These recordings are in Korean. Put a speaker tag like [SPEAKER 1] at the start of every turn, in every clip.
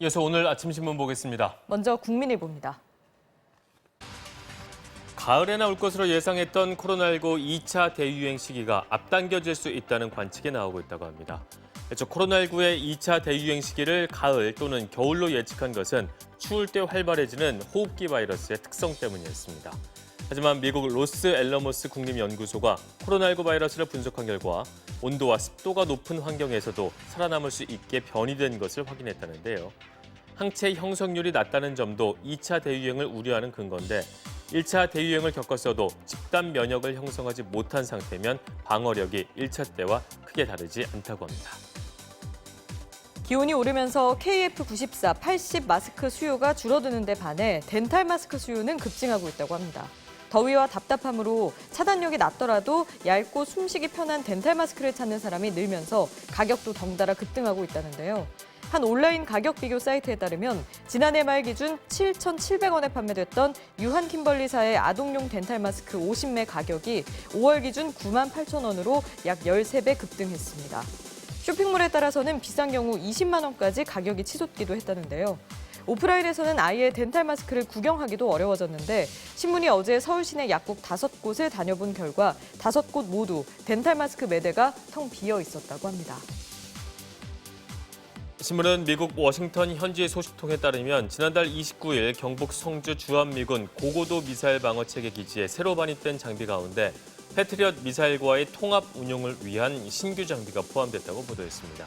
[SPEAKER 1] 이어서 오늘 아침 신문 보겠습니다.
[SPEAKER 2] 먼저 국민일보입니다.
[SPEAKER 1] 가을에나 올 것으로 예상했던 코로나19 2차 대유행 시기가 앞당겨질 수 있다는 관측이 나오고 있다고 합니다. 애초 코로나19의 2차 대유행 시기를 가을 또는 겨울로 예측한 것은 추울 때 활발해지는 호흡기 바이러스의 특성 때문이었습니다. 하지만 미국 로스 앨러모스 국립연구소가 코로나19 바이러스를 분석한 결과 온도와 습도가 높은 환경에서도 살아남을 수 있게 변이된 것을 확인했다는데요. 항체 형성률이 낮다는 점도 2차 대유행을 우려하는 근거인데 1차 대유행을 겪었어도 집단 면역을 형성하지 못한 상태면 방어력이 1차 때와 크게 다르지 않다고 합니다.
[SPEAKER 2] 기온이 오르면서 KF94, 80 마스크 수요가 줄어드는 데 반해 덴탈 마스크 수요는 급증하고 있다고 합니다. 더위와 답답함으로 차단력이 낮더라도 얇고 숨쉬기 편한 덴탈 마스크를 찾는 사람이 늘면서 가격도 덩달아 급등하고 있다는데요. 한 온라인 가격 비교 사이트에 따르면 지난해 말 기준 7,700원에 판매됐던 유한 킴벌리사의 아동용 덴탈 마스크 50매 가격이 5월 기준 98,000원으로 약 13배 급등했습니다. 쇼핑몰에 따라서는 비싼 경우 20만 원까지 가격이 치솟기도 했다는데요. 오프라인에서는 아예 덴탈 마스크를 구경하기도 어려워졌는데 신문이 어제 서울 시내 약국 5곳을 다녀본 결과 5곳 모두 덴탈 마스크 매대가 텅 비어 있었다고 합니다.
[SPEAKER 1] 신문은 미국 워싱턴 현지 소식통에 따르면 지난달 29일 경북 성주 주한미군 고고도 미사일 방어 체계 기지에 새로 반입된 장비 가운데 패트리엇 미사일과의 통합 운용을 위한 신규 장비가 포함됐다고 보도했습니다.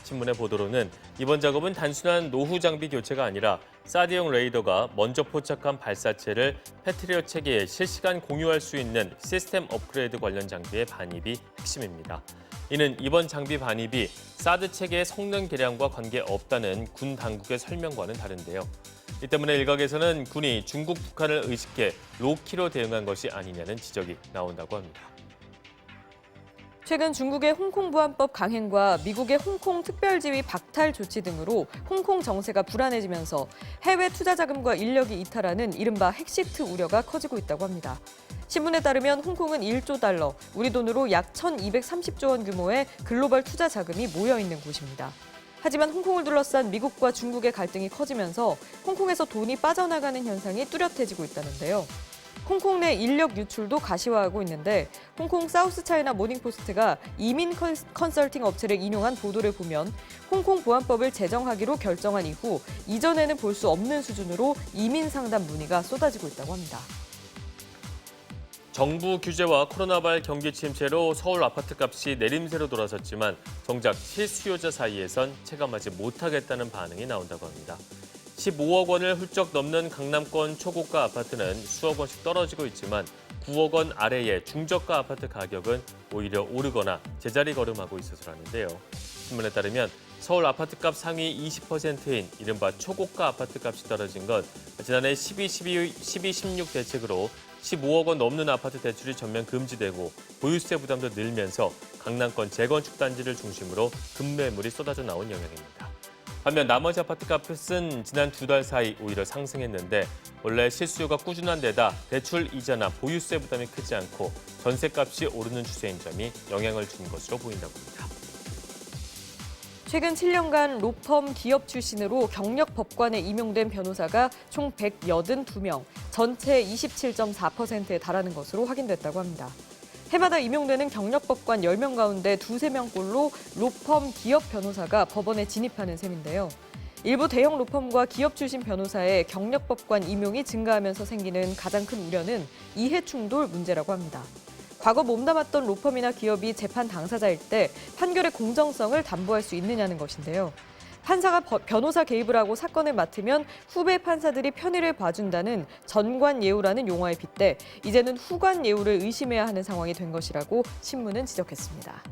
[SPEAKER 1] 신문의 보도로는 이번 작업은 단순한 노후 장비 교체가 아니라 사드형 레이더가 먼저 포착한 발사체를 패트리엇 체계에 실시간 공유할 수 있는 시스템 업그레이드 관련 장비의 반입이 핵심입니다. 이는 이번 장비 반입이 사드 체계의 성능 개량과 관계없다는 군 당국의 설명과는 다른데요. 이 때문에 일각에서는 군이 중국, 북한을 의식해 로키로 대응한 것이 아니냐는 지적이 나온다고 합니다.
[SPEAKER 2] 최근 중국의 홍콩 보안법 강행과 미국의 홍콩 특별지위 박탈 조치 등으로 홍콩 정세가 불안해지면서 해외 투자 자금과 인력이 이탈하는 이른바 핵시트 우려가 커지고 있다고 합니다. 신문에 따르면 홍콩은 1조 달러, 우리 돈으로 약 1,230조 원 규모의 글로벌 투자 자금이 모여 있는 곳입니다. 하지만 홍콩을 둘러싼 미국과 중국의 갈등이 커지면서 홍콩에서 돈이 빠져나가는 현상이 뚜렷해지고 있다는데요. 홍콩 내 인력 유출도 가시화하고 있는데 홍콩 사우스차이나 모닝포스트가 이민 컨설팅 업체를 인용한 보도를 보면 홍콩 보안법을 제정하기로 결정한 이후 이전에는 볼 수 없는 수준으로 이민 상담 문의가 쏟아지고 있다고 합니다.
[SPEAKER 1] 정부 규제와 코로나발 경기 침체로 서울 아파트값이 내림세로 돌아섰지만 정작 실수요자 사이에선 체감하지 못하겠다는 반응이 나온다고 합니다. 15억 원을 훌쩍 넘는 강남권 초고가 아파트는 수억 원씩 떨어지고 있지만 9억 원 아래의 중저가 아파트 가격은 오히려 오르거나 제자리 걸음하고 있어서라는데요. 신문에 따르면 서울 아파트값 상위 20%인 이른바 초고가 아파트값이 떨어진 건 지난해 12-16 대책으로 15억 원 넘는 아파트 대출이 전면 금지되고 보유세 부담도 늘면서 강남권 재건축 단지를 중심으로 급매물이 쏟아져 나온 영향입니다. 반면 나머지 아파트 값은 지난 2달 사이 오히려 상승했는데 원래 실수요가 꾸준한 데다 대출 이자나 보유세 부담이 크지 않고 전세값이 오르는 추세인 점이 영향을 준 것으로 보인다고 합니다.
[SPEAKER 2] 최근 7년간 로펌 기업 출신으로 경력 법관에 임용된 변호사가 총 182명, 전체 27.4%에 달하는 것으로 확인됐다고 합니다. 해마다 임용되는 경력 법관 10명 가운데 2-3명꼴로 로펌 기업 변호사가 법원에 진입하는 셈인데요. 일부 대형 로펌과 기업 출신 변호사의 경력 법관 임용이 증가하면서 생기는 가장 큰 우려는 이해 충돌 문제라고 합니다. 과거 몸담았던 로펌이나 기업이 재판 당사자일 때 판결의 공정성을 담보할 수 있느냐는 것인데요. 판사가 변호사 개입을 하고 사건을 맡으면 후배 판사들이 편의를 봐준다는 전관 예우라는 용어에 빗대 이제는 후관 예우를 의심해야 하는 상황이 된 것이라고 신문은 지적했습니다.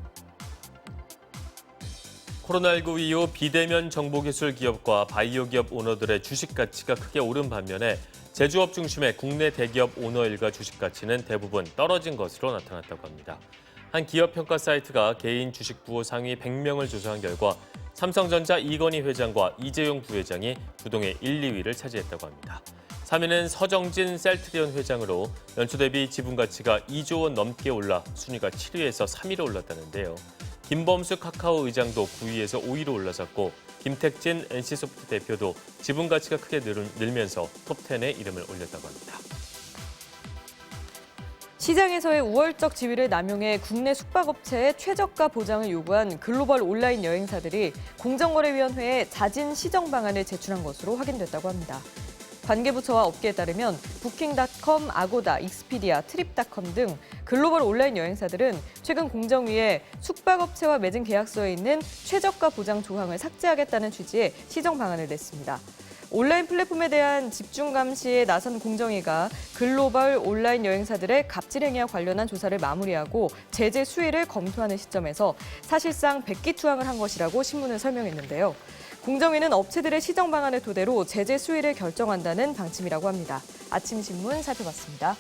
[SPEAKER 1] 코로나19 이후 비대면 정보기술 기업과 바이오 기업 오너들의 주식 가치가 크게 오른 반면에 제조업 중심의 국내 대기업 오너 일가 주식 가치는 대부분 떨어진 것으로 나타났다고 합니다. 한 기업 평가 사이트가 개인 주식 부호 상위 100명을 조사한 결과 삼성전자 이건희 회장과 이재용 부회장이 부동의 1, 2위를 차지했다고 합니다. 3위는 서정진 셀트리온 회장으로 연초 대비 지분 가치가 2조 원 넘게 올라 순위가 7위에서 3위로 올랐다는데요. 김범수 카카오 의장도 9위에서 5위로 올라섰고 김택진 NC소프트 대표도 지분 가치가 크게 늘면서 톱10에 이름을 올렸다고 합니다.
[SPEAKER 2] 시장에서의 우월적 지위를 남용해 국내 숙박업체의 최저가 보장을 요구한 글로벌 온라인 여행사들이 공정거래위원회에 자진 시정 방안을 제출한 것으로 확인됐다고 합니다. 관계부처와 업계에 따르면 부킹닷컴, 아고다, 익스피디아, 트립닷컴 등 글로벌 온라인 여행사들은 최근 공정위에 숙박업체와 맺은 계약서에 있는 최저가 보장 조항을 삭제하겠다는 취지의 시정 방안을 냈습니다. 온라인 플랫폼에 대한 집중 감시에 나선 공정위가 글로벌 온라인 여행사들의 갑질 행위와 관련한 조사를 마무리하고 제재 수위를 검토하는 시점에서 사실상 백기투항을 한 것이라고 신문을 설명했는데요. 공정위는 업체들의 시정 방안을 토대로 제재 수위를 결정한다는 방침이라고 합니다. 아침 신문 살펴봤습니다.